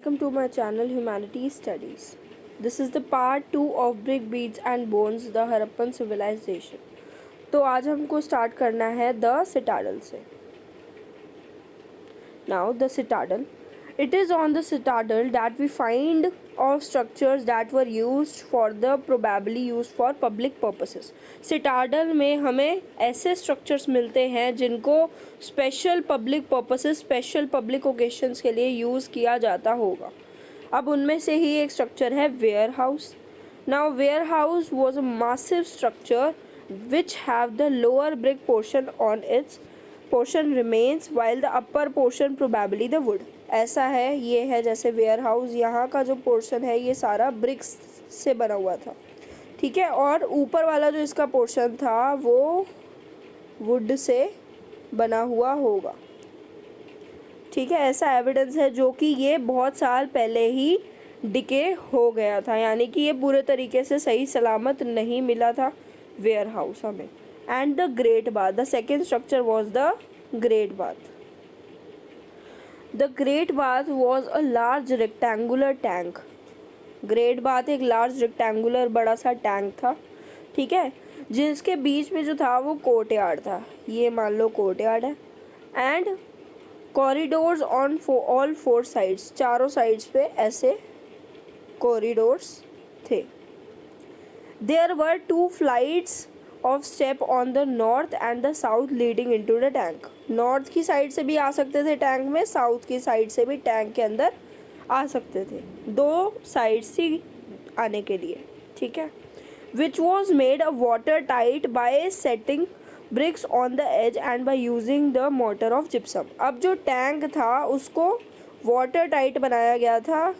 welcome to my channel Humanity Studies. This is the part 2 of Brick Beads and Bones, the Harappan Civilization. तो आज हमको start करना है the citadel से. Now the citadel. It is on the citadel that we find of structures that were used for the probably used for public purposes. Citadel में हमें ऐसे structures मिलते हैं जिनको special public purposes, special public occasions के लिए use किया जाता होगा. अब उनमें से ही एक structure है warehouse. Now warehouse was a massive structure which have the lower brick portion on its portion remains while the upper portion probably the wood. ऐसा है, ये है जैसे वेयर हाउस, यहाँ का जो पोर्शन है ये सारा ब्रिक्स से बना हुआ था, ठीक है, और ऊपर वाला जो इसका पोर्शन था वो वुड से बना हुआ होगा, ठीक है. ऐसा एविडेंस है जो कि ये बहुत साल पहले ही डिके हो गया था, यानी कि ये पूरे तरीके से सही सलामत नहीं मिला था वेयर हाउस हमें. And the great bath, the second structure was the great bath. The Great Bath was a large rectangular tank. Great bath एक लार्ज रेक्टेंगुलर बड़ा सा टैंक था, ठीक है, जिसके बीच में जो था वो कोर्ट यार्ड था. ये मान लो कोर्ट यार्ड है. And corridors on all four sides, चारों साइड्स पे ऐसे कॉरिडोर्स थे. There were 2 flights of step on the north and the south leading into the tank. North की साइड से भी आ सकते थे टैंक में, साउथ की साइड से भी टैंक के अंदर आ सकते थे. 2 साइड्स थी आने के लिए, ठीक है. Which was made a water tight by setting bricks on the edge and by using the mortar of gypsum. अब जो टैंक था उसको वाटर टाइट बनाया गया था,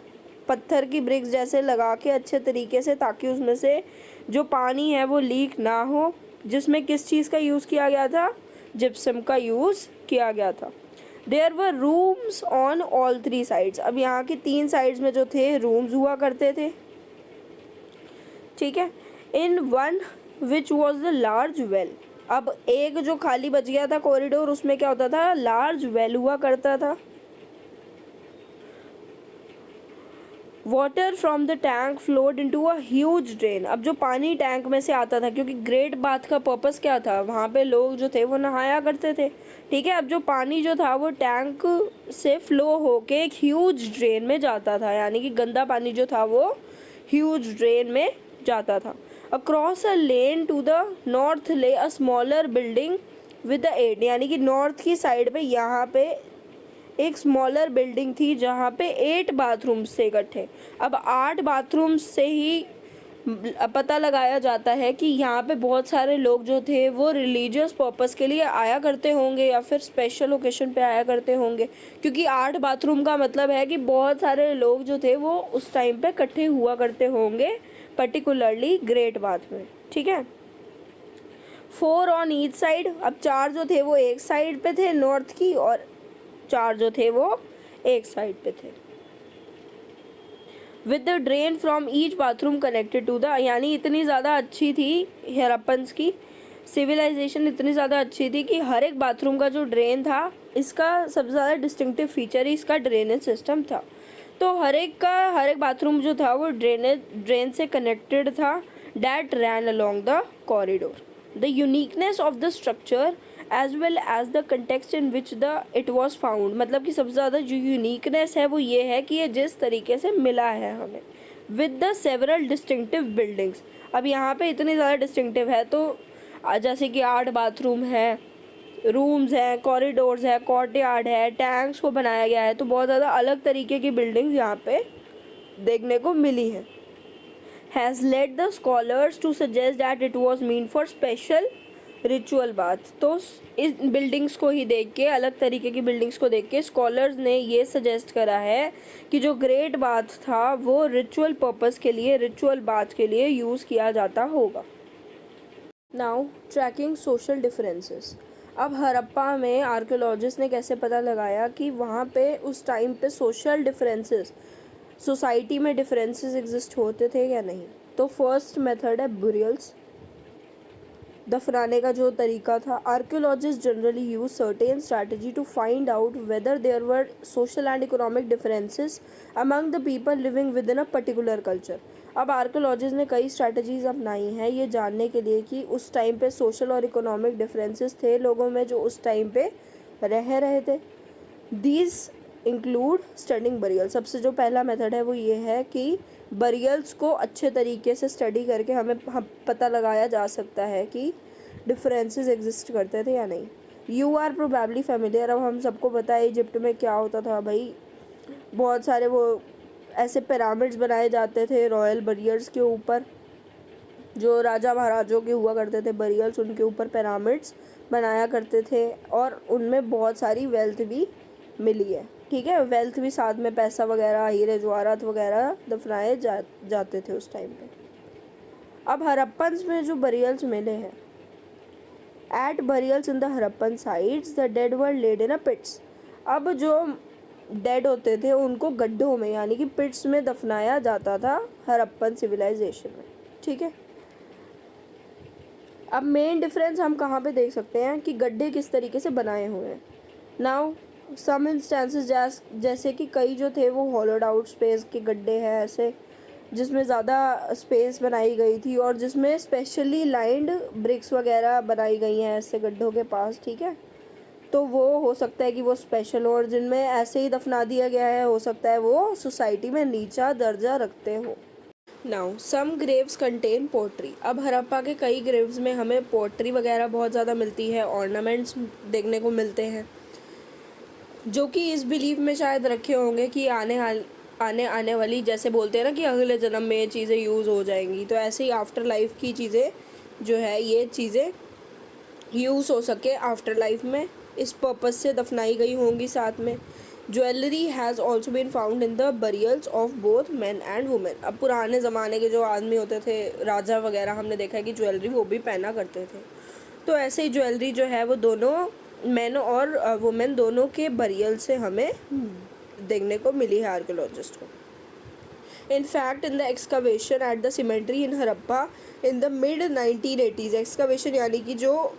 पत्थर की ब्रिक्स जैसे लगा के अच्छे तरीके से, ताकि उसमें से जो पानी है वो लीक ना हो. जिसमें किस चीज़ का यूज़ किया गया था? जिप्सम का यूज़ किया गया था. There were rooms on all 3 sides. अब यहाँ की 3 साइड्स में जो थे रूम्स हुआ करते थे, ठीक है. In one which was the large well. अब एक जो खाली बच गया था कॉरिडोर, उसमें क्या होता था? लार्ज वेल हुआ करता था. Water from the tank flowed into a huge drain. अब जो पानी टैंक में से आता था, क्योंकि ग्रेट बाथ का पर्पस क्या था, वहाँ पे लोग जो थे वो नहाया करते थे, ठीक है. अब जो पानी जो था वो टैंक से फ्लो होके एक ह्यूज ड्रेन में जाता था, यानी कि गंदा पानी जो था वो ह्यूज ड्रेन में जाता था. Across a lane to the north lay a smaller building with the 8, यानी कि नॉर्थ की साइड पे यहाँ पे एक स्मॉलर बिल्डिंग थी जहाँ पे 8 बाथरूम्स थे इकट्ठे. अब 8 बाथरूम्स से ही पता लगाया जाता है कि यहाँ पे बहुत सारे लोग जो थे वो रिलीजियस पर्पस के लिए आया करते होंगे या फिर स्पेशल ओकेशन पे आया करते होंगे, क्योंकि 8 बाथरूम का मतलब है कि बहुत सारे लोग जो थे वो उस टाइम पे इकट्ठे हुआ करते होंगे, पर्टिकुलरली ग्रेट बाथ में, ठीक है. 4 ऑन ईच साइड. अब 4 जो थे वो एक साइड पे थे नॉर्थ की, और 4 जो थे वो एक साइड पे थे. With the drain from each bathroom connected to the, यानी इतनी ज़्यादा अच्छी थी हरप्पन्स की सिविलाइजेशन, इतनी ज़्यादा अच्छी थी कि हर एक बाथरूम का जो ड्रेन था, इसका सबसे ज़्यादा डिस्टिंक्टिव फीचर ही इसका ड्रेनेज सिस्टम था. तो हर एक बाथरूम जो था वो ड्रेन से कनेक्टेड था, that ran along the corridor. The uniqueness of the structure as well as the context in which it was found. मतलब कि सबसे ज़्यादा जो यूनिकनेस है वो ये है कि ये जिस तरीके से मिला है हमें. With the several distinctive buildings. अब यहाँ पे इतनी ज़्यादा डिस्टिंक्टिव है, तो जैसे कि 8 बाथरूम है, रूम्स हैं, कॉरिडोर्स है, कोर्ट यार्ड है, टैंक्स को बनाया गया है, तो बहुत ज़्यादा अलग तरीके की बिल्डिंग्स यहाँ पे देखने को मिली है. Has led the scholars to suggest that it was mean for special ritual bath. तो इस बिल्डिंग्स को ही देख के, अलग तरीके की बिल्डिंग्स को देख के स्कॉलर्स ने ये सजेस्ट करा है कि जो ग्रेट बाथ था वो रिचुअल पर्पस के लिए, रिचुअल बाथ के लिए यूज़ किया जाता होगा. Now tracking social differences. अब हरप्पा में आर्कियोलॉजिस्ट ने कैसे पता लगाया कि वहाँ पे उस टाइम पे सोशल डिफरेंसेस, सोसाइटी में डिफरेंसेस एग्जिस्ट होते थे या नहीं. तो फर्स्ट मेथड है बुरियल्स. दफनाने का जो तरीका था, archaeologist generally use certain strategy to find out whether there were social and economic differences among the people living within a particular culture. अब आर्कियोलॉजिस्ट ने कई स्ट्रैटेजीज अपनाई हैं ये जानने के लिए कि उस टाइम पे सोशल और इकोनॉमिक डिफरेंसेस थे लोगों में जो उस टाइम पे रह रहे थे। These include studying burial. सबसे जो पहला मेथड है वो ये है कि बरियल्स को अच्छे तरीके से स्टडी करके हम पता लगाया जा सकता है कि डिफरेंसेस एग्जिस्ट करते थे या नहीं। You are probably familiar. अब हम सबको पता है इजिप्ट में क्या होता था भाई, बहुत सारे वो ऐसे पिरामिड्स बनाए जाते थे रॉयल बरियल्स के ऊपर, जो राजा महाराजों के हुआ करते थे बरियल्स, उनके ऊपर पिरामिड्स बनाया करते थे और उनमें बहुत सारी वेल्थ भी मिली है। ठीक है, वेल्थ भी साथ में, पैसा वगैरह, हीरे जवाहरात वगैरह दफनाए जाते थे उस टाइम पे। अब हरप्पन्स में जो बरियल्स मिले हैं, eight burials in the Harappan sites the dead were laid in a pits. अब जो डेड होते थे उनको गड्ढों में यानी कि पिट्स में दफनाया जाता था हरप्पन सिविलाइजेशन में। ठीक है, अब मेन डिफरेंस हम कहाँ पे देख सकते हैं कि गड्ढे किस तरीके से बनाए हुए हैं। नाउ सम इंस्टेंसेस जैसे कि कई जो थे वो हॉलोड आउट स्पेस के गड्ढे हैं ऐसे, जिसमें ज़्यादा स्पेस बनाई गई थी और जिसमें स्पेशली लाइंड ब्रिक्स वगैरह बनाई गई हैं ऐसे गड्ढों के पास। ठीक है, तो वो हो सकता है कि वो स्पेशल हो, और जिनमें ऐसे ही दफना दिया गया है हो सकता है वो सोसाइटी में नीचा दर्जा रखते हो। Now some graves contain pottery. अब हड़प्पा के कई ग्रेव्स में हमें पोट्री वगैरह बहुत ज़्यादा मिलती है, ऑर्नामेंट्स देखने को मिलते हैं जो कि इस बिलीव में शायद रखे होंगे कि आने वाली, जैसे बोलते हैं ना कि अगले जन्म में ये चीज़ें यूज़ हो जाएंगी, तो ऐसे ही आफ्टर लाइफ की चीज़ें जो है ये चीज़ें यूज़ हो सके आफ्टर लाइफ में, इस पर्पज़ से दफनाई गई होंगी साथ में। Jewellery has also been found in the burials of both man and women. अब पुराने ज़माने के जो आदमी होते थे, राजा वगैरह, हमने देखा है कि ज्वेलरी वो भी पहना करते थे, तो ऐसे ही ज्वेलरी जो है वो दोनों मैन और वुमेन दोनों के बरियल से हमें देखने को मिली है आर्कियोलॉजिस्ट को। In fact in the excavation at the symmetry in Harappa in the mid 1980s, excavation यानी कि जो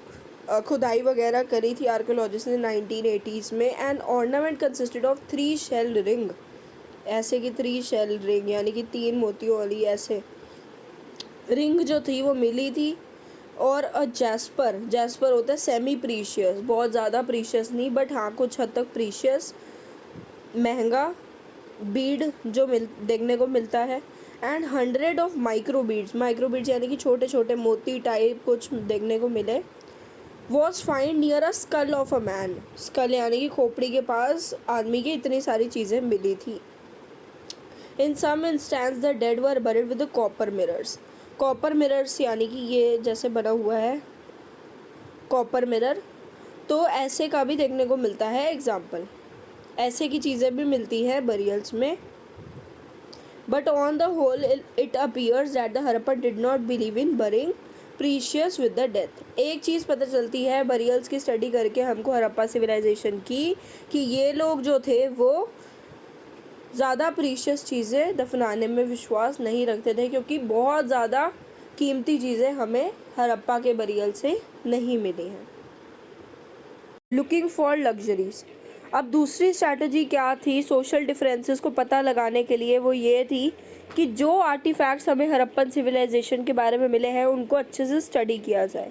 खुदाई वगैरह करी थी आर्कियोलॉजिस्ट ने 1980s में, and ornament consisted of 3 shell ring, ऐसे की 3 शेल रिंग यानी कि 3 मोतियों वाली ऐसे रिंग जो थी वो मिली थी, और जैस्पर होता है सेमी प्रीशियस, बहुत ज़्यादा प्रीशियस नहीं बट हाँ कुछ हद तक प्रीशियस महंगा बीड जो देखने को मिलता है, एंड 100 ऑफ माइक्रो बीड्स यानी कि छोटे छोटे मोती टाइप कुछ देखने को मिले। Was find near a skull of a man, skull यानी कि खोपड़ी के पास आदमी की इतनी सारी चीज़ें मिली थी। In some instance the dead were buried with copper mirrors. Copper mirrors यानी कि ये जैसे बना हुआ है कॉपर मिरर, तो ऐसे का भी देखने को मिलता है एग्जाम्पल, ऐसे की चीज़ें भी मिलती है बरियल्स में। But on the whole it appears that the Harappa did not believe in burying precious with the death. एक चीज़ पता चलती है बरियल्स की स्टडी करके हमको हड़प्पा सिविलाइजेशन की, कि ये लोग जो थे वो ज़्यादा प्रीशियस चीज़ें दफनाने में विश्वास नहीं रखते थे, क्योंकि बहुत ज़्यादा कीमती चीज़ें हमें हड़प्पा के बरियल से नहीं मिली हैं। Looking for luxuries. अब दूसरी स्ट्रैटेजी क्या थी सोशल डिफरेंसेस को पता लगाने के लिए, वो ये थी कि जो आर्टिफैक्ट्स हमें हड़प्पन सिविलाइजेशन के बारे में मिले हैं उनको अच्छे से स्टडी किया जाए।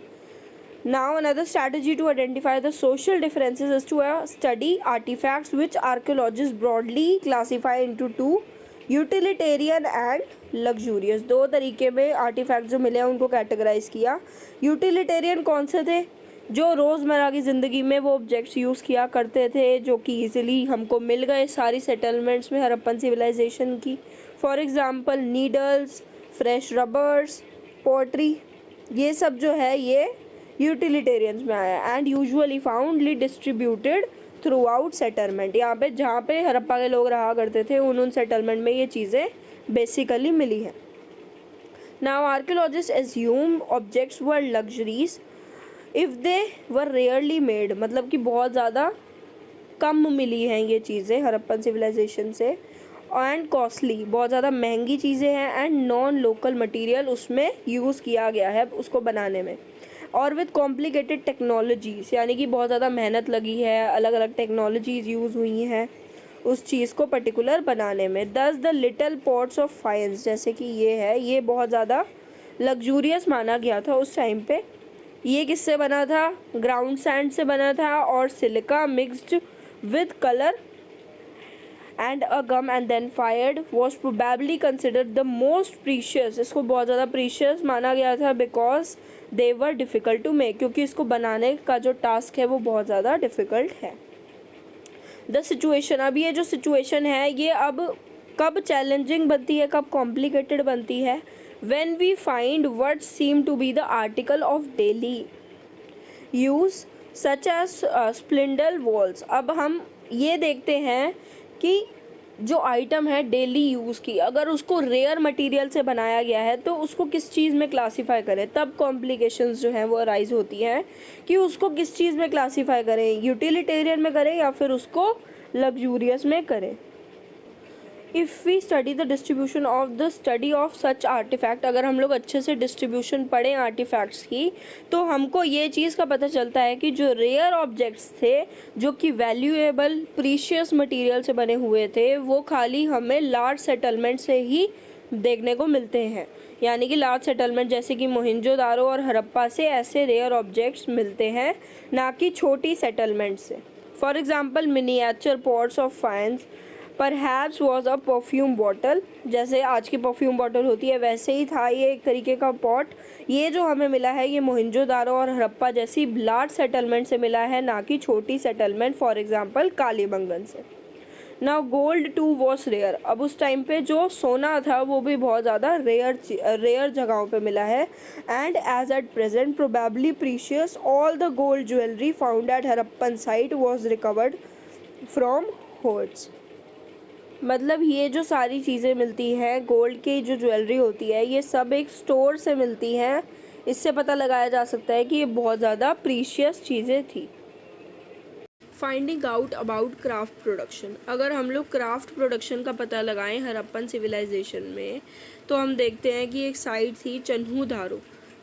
Now another strategy to identify the social differences is to study artifacts which archaeologists broadly classify into 2, utilitarian and luxurious. 2 तरीके में आर्टिफैक्ट जो मिले हैं उनको कैटेगराइज किया। यूटिलिटेरियन कौन से थे, जो रोज़मर्रा की ज़िंदगी में वो ऑब्जेक्ट्स यूज़ किया करते थे, जो कि ईजिली हमको मिल गए सारी सेटलमेंट्स में हड़प्पन सिविलाइजेशन की। For example needles, fresh rubbers, pottery, ये सब जो है ये यूटिलिटेरियंस में आया। And usually foundly distributed throughout settlement, यहाँ पे जहाँ पे हड़प्पा के लोग रहा करते थे उन सेटलमेंट में ये चीज़ें बेसिकली मिली हैं। Now archaeologist assume objects were luxuries if they were rarely made, मतलब कि बहुत ज़्यादा कम मिली हैं ये चीज़ें हड़प्पन सिविलाइजेशन से, एंड कॉस्टली, बहुत ज़्यादा महंगी चीज़ें हैं, एंड नॉन लोकल मटेरियल उसमें यूज़ किया गया है उसको बनाने में। और विद कॉम्प्लिकेटेड टेक्नोलॉजीज़, यानी कि बहुत ज़्यादा मेहनत लगी है, अलग अलग टेक्नोलॉजीज़ यूज़ हुई हैं उस चीज़ को पर्टिकुलर बनाने में। दस द लिटल पॉट्स ऑफ फाइंस, जैसे कि ये है, ये बहुत ज़्यादा लग्जूरियस माना गया था उस टाइम पे। ये किससे बना था? ग्राउंड सैंड से बना था और silica mixed with colour and a gum and then fired, was probably considered the most precious. इसको बहुत ज़्यादा प्रीशियस माना गया था because they were difficult to make, क्योंकि इसको बनाने का जो टास्क है वो बहुत ज़्यादा डिफ़िकल्ट है। द सिचुएशन, अब ये जो सिचुएशन है ये अब कब चैलेंजिंग बनती है, कब कॉम्प्लिकेटेड बनती है? When we find what seem to be the article of daily use such as spindle whorls. अब हम ये देखते हैं कि जो आइटम है डेली यूज़ की, अगर उसको रेयर मटेरियल से बनाया गया है तो उसको किस चीज़ में क्लासीफाई करें? तब कॉम्प्लिकेशंस जो हैं वो अराइज होती हैं कि उसको किस चीज़ में क्लासीफाई करें, यूटिलिटेरियन में करें या फिर उसको लग्जूरियस में करें। If we study the distribution of the study of such artifact, अगर हम लोग अच्छे से डिस्ट्रीब्यूशन पढ़ें आर्टिफैक्ट्स की तो हमको ये चीज़ का पता चलता है कि जो रेयर ऑब्जेक्ट्स थे जो कि वैल्यूएबल प्रीशियस मटेरियल से बने हुए थे वो खाली हमें लार्ज सेटलमेंट से ही देखने को मिलते हैं। यानी कि लार्ज सेटलमेंट जैसे कि मोहिंजोदारो और हड़प्पा से ऐसे रेयर ऑब्जेक्ट्स मिलते हैं, ना कि छोटी सेटलमेंट से। For example miniature pots of फाइंस perhaps was a perfume bottle, जैसे आज की परफ्यूम बॉटल होती है वैसे ही था ये एक तरीके का पॉट। ये जो हमें मिला है ये मोहिंजोदारो और हड़प्पा जैसी लार्ज सेटलमेंट से मिला है, ना कि छोटी सेटलमेंट फॉर एग्जांपल कालीबंगन से। Now gold too was rare, अब उस टाइम पे जो सोना था वो भी बहुत ज़्यादा रेयर जगहों पे मिला है। And as at present probably precious all the gold jewellery found at Harappan site was recovered from hoards. मतलब ये जो सारी चीज़ें मिलती हैं, गोल्ड की जो ज्वेलरी होती है ये सब एक स्टोर से मिलती हैं। इससे पता लगाया जा सकता है कि ये बहुत ज़्यादा प्रीशियस चीज़ें थी। Finding out about craft production, अगर हम लोग क्राफ्ट प्रोडक्शन का पता लगाएं हड़प्पन सिविलाइजेशन में तो हम देखते हैं कि एक साइट थी चन्हूदारो,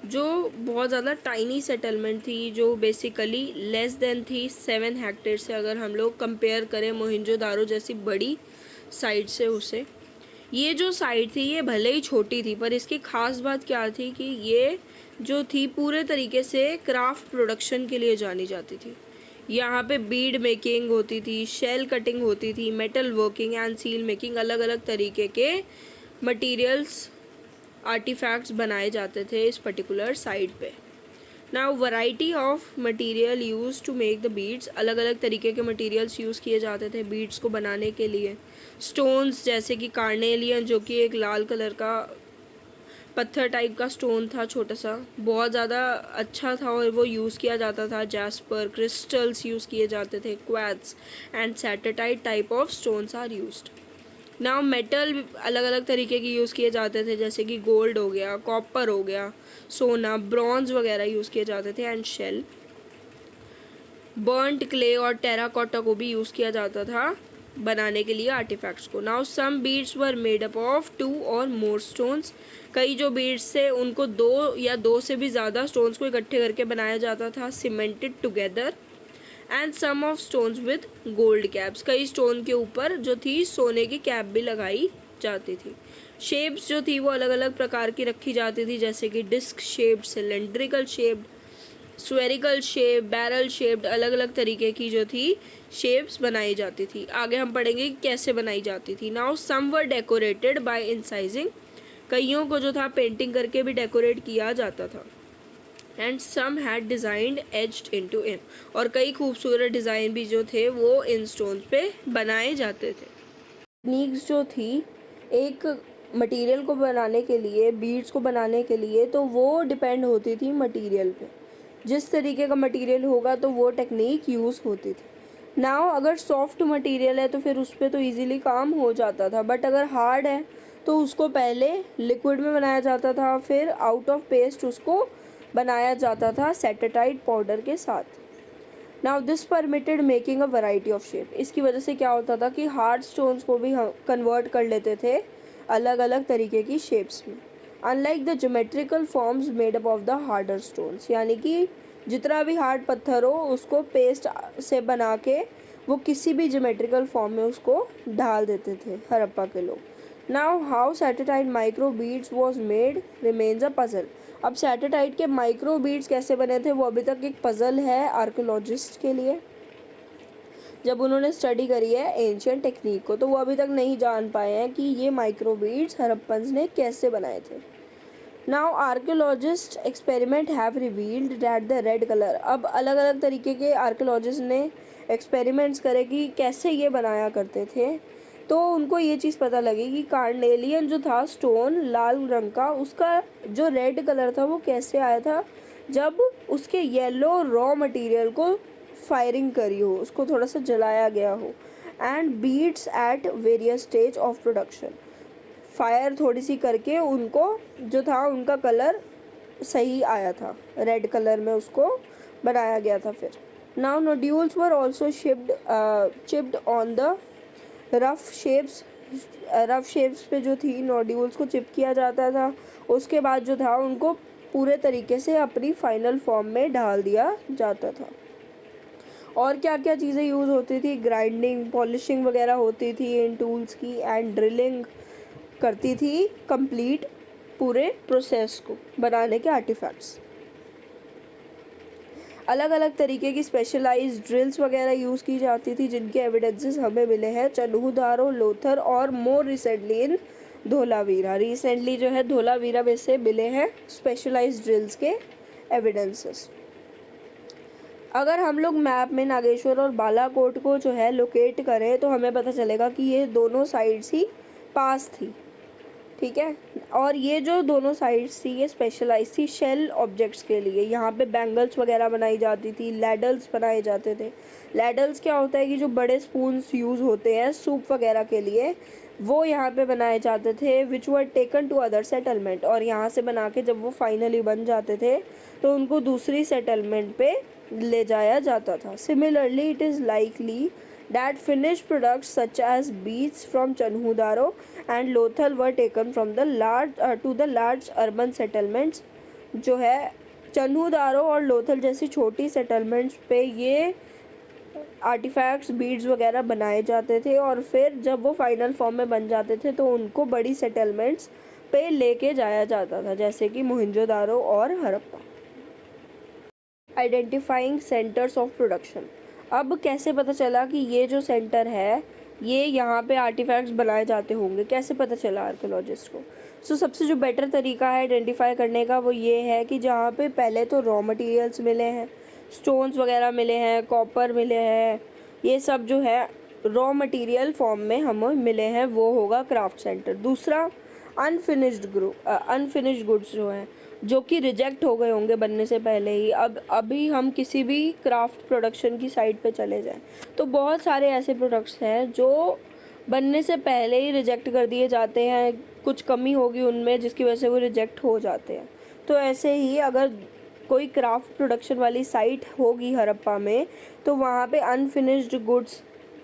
जो बहुत ज़्यादा टाइनी सेटलमेंट थी, जो बेसिकली लेस देन थी 7 हेक्टेयर से, अगर हम लोग कंपेयर करें मोहिंजोदारो जैसी बड़ी साइड से उसे। ये जो साइड थी ये भले ही छोटी थी पर इसकी ख़ास बात क्या थी कि ये जो थी पूरे तरीके से क्राफ्ट प्रोडक्शन के लिए जानी जाती थी। यहाँ पे बीड मेकिंग होती थी, शेल कटिंग होती थी, metal working and seal making, अलग अलग तरीके के मटेरियल्स आर्टिफैक्ट्स बनाए जाते थे इस पर्टिकुलर साइट पे। Now variety of material use to make the beads, अलग अलग तरीके के मटेरियल्स यूज़ किए जाते थे बीड्स को बनाने के लिए। स्टोन्स जैसे कि कार्नेलियन, जो कि एक लाल कलर का पत्थर टाइप का स्टोन था, छोटा सा, बहुत ज़्यादा अच्छा था और वो यूज़ किया जाता था। जैस्पर, क्रिस्टल्स यूज़ किए जाते थे, quartz and steatite type of stones are used. Now metal अलग अलग तरीके के यूज़ किए जाते थे, जैसे कि गोल्ड हो गया, कॉपर हो गया, सोना, ब्रॉन्ज वगैरह यूज़ किए जाते थे एंड शेल। बर्न्ट क्ले और टेराकोटा को भी यूज़ किया जाता था बनाने के लिए आर्टिफैक्ट्स को। Now some beads were made up of 2 or more stones, कई जो बीड्स थे उनको 2 या 2 से भी ज़्यादा स्टोन्स को इकट्ठे करके बनाया जाता था, cemented together. And some of stones with gold caps, कई स्टोन के ऊपर जो थी सोने की कैप भी लगाई जाती थी। शेप्स जो थी वो अलग अलग प्रकार की रखी जाती थी, जैसे कि disc shaped, cylindrical shaped, spherical shape, barrel shaped, अलग अलग तरीके की जो थी शेप्स बनाई जाती थी। आगे हम पढ़ेंगे कि कैसे बनाई जाती थी। नाउ सम वर डेकोरेटेड बाय इंसाइजिंग, कईयों को जो था पेंटिंग करके भी डेकोरेट किया जाता था। And some had designed etched into in, और कई खूबसूरत डिज़ाइन भी जो थे वो इन स्टोन्स पे बनाए जाते थे। टेक्निक्स जो थी एक मटेरियल को बनाने के लिए, बीड्स को बनाने के लिए, तो वो डिपेंड होती थी मटेरियल पे। जिस तरीके का मटेरियल होगा तो वो टेक्निक यूज़ होती थी। नाउ अगर सॉफ्ट मटेरियल है तो फिर उस पर तो इजीली काम हो जाता था, बट अगर हार्ड है तो उसको पहले लिक्विड में बनाया जाता था, फिर आउट ऑफ पेस्ट उसको बनाया जाता था सेटेटाइट पाउडर के साथ। Now this permitted making a variety of shape, इसकी वजह से क्या होता था कि हार्ड स्टोन्स को भी हम कन्वर्ट कर लेते थे अलग अलग तरीके की शेप्स में। Unlike the geometrical forms made up of the harder stones, यानी कि जितना भी हार्ड पत्थर हो उसको पेस्ट से बना के वो किसी भी ज्योमेट्रिकल फॉर्म में उसको ढाल देते थे हड़प्पा के लोग। Now how satellite micro beads was made remains a puzzle. अब सैटेलाइट के माइक्रो बीड्स कैसे बने थे वो अभी तक एक पजल है आर्कियोलॉजिस्ट के लिए। जब उन्होंने स्टडी करी है एंशियंट टेक्निक को तो वो अभी तक नहीं जान पाए हैं कि ये माइक्रो बीड्स हड़प्पन्स ने कैसे बनाए थे। Now archaeologist experiment have revealed that the red colour. अब अलग अलग तरीके के आर्कियोलॉजिस्ट ने एक्सपेरिमेंट्स करे कि कैसे ये बनाया करते थे, तो उनको ये चीज़ पता लगी कि कार्नेलियन जो था स्टोन लाल रंग का, उसका जो रेड कलर था वो कैसे आया था जब उसके येलो रॉ मटेरियल को फायरिंग करी हो, उसको थोड़ा सा जलाया गया हो। And beads at various stage of production, fire थोड़ी सी करके उनको जो था उनका कलर सही आया था, रेड कलर में उसको बनाया गया था। फिर now nodules were also chipped on the rough shapes पे जो थी नोड्यूल्स को चिप किया जाता था। उसके बाद जो था उनको पूरे तरीके से अपनी फाइनल फॉर्म में ढाल दिया जाता था। और क्या क्या चीज़ें यूज़ होती थी, ग्राइंडिंग पॉलिशिंग वगैरह होती थी इन टूल्स की, एंड ड्रिलिंग करती थी कंप्लीट पूरे प्रोसेस को बनाने के आर्टिफैक्ट्स। अलग अलग तरीके की स्पेशलाइज्ड ड्रिल्स वगैरह यूज़ की जाती थी जिनके एविडेंसेस हमें मिले हैं चन्हूदारो, लोथल और more recently in Dholavira. Recently जो है धोलावीरा में से मिले हैं स्पेशलाइज्ड ड्रिल्स के एविडेंसेस। अगर हम लोग मैप में नागेश्वर और बालाकोट को जो है लोकेट करें तो हमें पता चलेगा कि ये दोनों साइड्स ही पास थी, ठीक है। और ये जो दोनों साइड्स थी ये स्पेशलाइज थी शेल ऑब्जेक्ट्स के लिए। यहाँ पे बैंगल्स वगैरह बनाई जाती थी, लैडल्स बनाए जाते थे। लैडल्स क्या होता है कि जो बड़े स्पून्स यूज़ होते हैं सूप वगैरह के लिए, वो यहाँ पे बनाए जाते थे, which were taken to other settlement. और यहाँ से बना के जब वो फाइनली बन जाते थे तो उनको दूसरी सेटलमेंट पे ले जाया जाता था। Similarly it is likely that finished products such as beads from Chanhudaro and Lothal were taken from the large urban settlements। जो है चन्हूदारो और लोथल जैसी छोटी सेटलमेंट्स पे ये आर्टिफैक्ट्स बीड्स वगैरह बनाए जाते थे, और फिर जब वो फाइनल फॉर्म में बन जाते थे तो उनको बड़ी सेटलमेंट्स पे लेके जाया जाता था, जैसे कि मोहनजोदारो और Harappa. Identifying centres of production. अब कैसे पता चला कि ये जो सेंटर है ये यहाँ पे आर्टिफैक्ट्स बनाए जाते होंगे, कैसे पता चला आर्कियोलॉजिस्ट को? सो सबसे जो बेटर तरीका है आइडेंटिफाई करने का वो ये है कि जहाँ पे पहले तो रॉ मटेरियल्स मिले हैं, स्टोन्स वगैरह मिले हैं, कॉपर मिले हैं, ये सब जो है रॉ मटेरियल फॉर्म में हमें मिले हैं, वो होगा क्राफ्ट सेंटर। दूसरा अनफिनिश्ड गुड्स जो हैं जो कि रिजेक्ट हो गए होंगे बनने से पहले ही। अब अभी हम किसी भी क्राफ्ट प्रोडक्शन की साइट पे चले जाएं तो बहुत सारे ऐसे प्रोडक्ट्स हैं जो बनने से पहले ही रिजेक्ट कर दिए जाते हैं, कुछ कमी होगी उनमें जिसकी वजह से वो रिजेक्ट हो जाते हैं। तो ऐसे ही अगर कोई क्राफ्ट प्रोडक्शन वाली साइट होगी हड़प्पा में तो वहाँ पे unfinished goods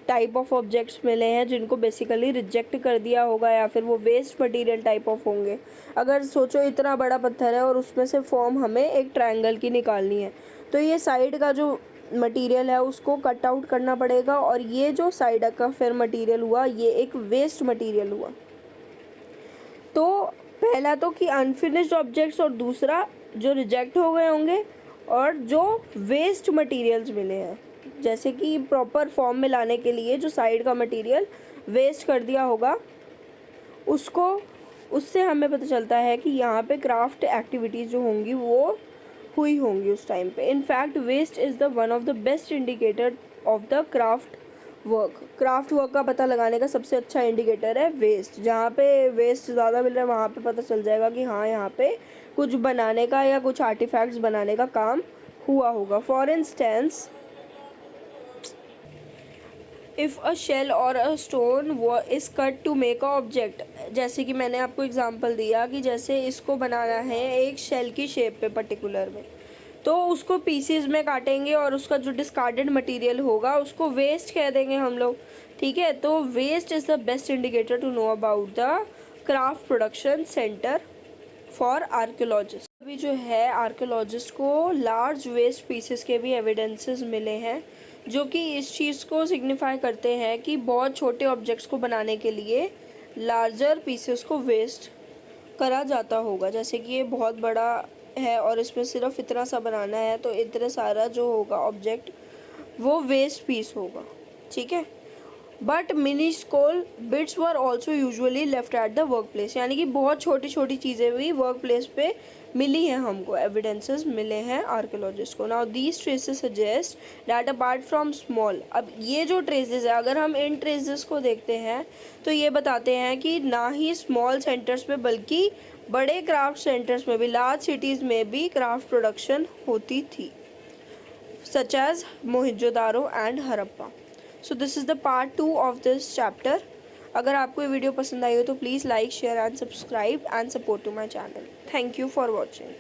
type of objects मिले हैं जिनको बेसिकली रिजेक्ट कर दिया होगा, या फिर वो वेस्ट मटेरियल टाइप ऑफ होंगे। अगर सोचो इतना बड़ा पत्थर है और उसमें से फॉर्म हमें एक ट्रायंगल की निकालनी है, तो ये साइड का जो मटेरियल है उसको कट आउट करना पड़ेगा, और ये जो साइड का फिर मटेरियल हुआ ये एक वेस्ट मटेरियल हुआ। तो पहला तो कि अनफिनिश्ड ऑब्जेक्ट्स, और दूसरा जो रिजेक्ट हो गए होंगे, और जो वेस्ट मटेरियल्स मिले हैं जैसे कि प्रॉपर फॉर्म में लाने के लिए जो साइड का मटेरियल वेस्ट कर दिया होगा उसको, उससे हमें पता चलता है कि यहाँ पे क्राफ्ट एक्टिविटीज़ जो होंगी वो हुई होंगी उस टाइम पे। In fact waste is the one of the best indicator of the craft work का पता लगाने का सबसे अच्छा इंडिकेटर है वेस्ट। जहाँ पे वेस्ट ज़्यादा मिल रहा है वहाँ पे पता चल जाएगा कि हाँ यहाँ पे कुछ बनाने का या कुछ आर्टिफैक्ट्स बनाने का काम हुआ होगा। For instance if a shell or a stone is cut to make a object, जैसे कि मैंने आपको एग्जांपल दिया कि जैसे इसको बनाना है एक शेल की शेप पे पर्टिकुलर में, तो उसको पीसीज में काटेंगे और उसका जो डिस्कार्डेड मटेरियल होगा उसको वेस्ट कह देंगे हम लोग, ठीक है। तो waste is the best indicator to know about the craft production centre for archaeologist. अभी जो है आर्कियोलॉजिस्ट को लार्ज वेस्ट पीसेस के भी एविडेंसेस मिले हैं जो कि इस चीज़ को सिग्निफाई करते हैं कि बहुत छोटे ऑब्जेक्ट्स को बनाने के लिए लार्जर पीसेस को वेस्ट करा जाता होगा। जैसे कि ये बहुत बड़ा है और इसमें सिर्फ इतना सा बनाना है, तो इतना सारा जो होगा ऑब्जेक्ट वो वेस्ट पीस होगा, ठीक है। But minuscule bits were also usually left at the work place, यानी कि बहुत छोटी छोटी चीज़ें भी वर्क प्लेस पे मिली हैं, हमको एविडेंसेस मिले हैं आर्कियोलॉजिस्ट को। Now these traces suggest that apart from small, अब ये जो ट्रेसेस है अगर हम इन ट्रेसेस को देखते हैं तो ये बताते हैं कि ना ही स्मॉल सेंटर्स में बल्कि बड़े क्राफ्ट सेंटर्स में भी, लार्ज सिटीज़ में भी क्राफ्ट प्रोडक्शन होती थी, such as Mohenjodaro and Harappa. So this is the part 2 of this chapter. अगर आपको ये वीडियो पसंद आई हो तो please like share and subscribe and support to my channel. Thank you for watching.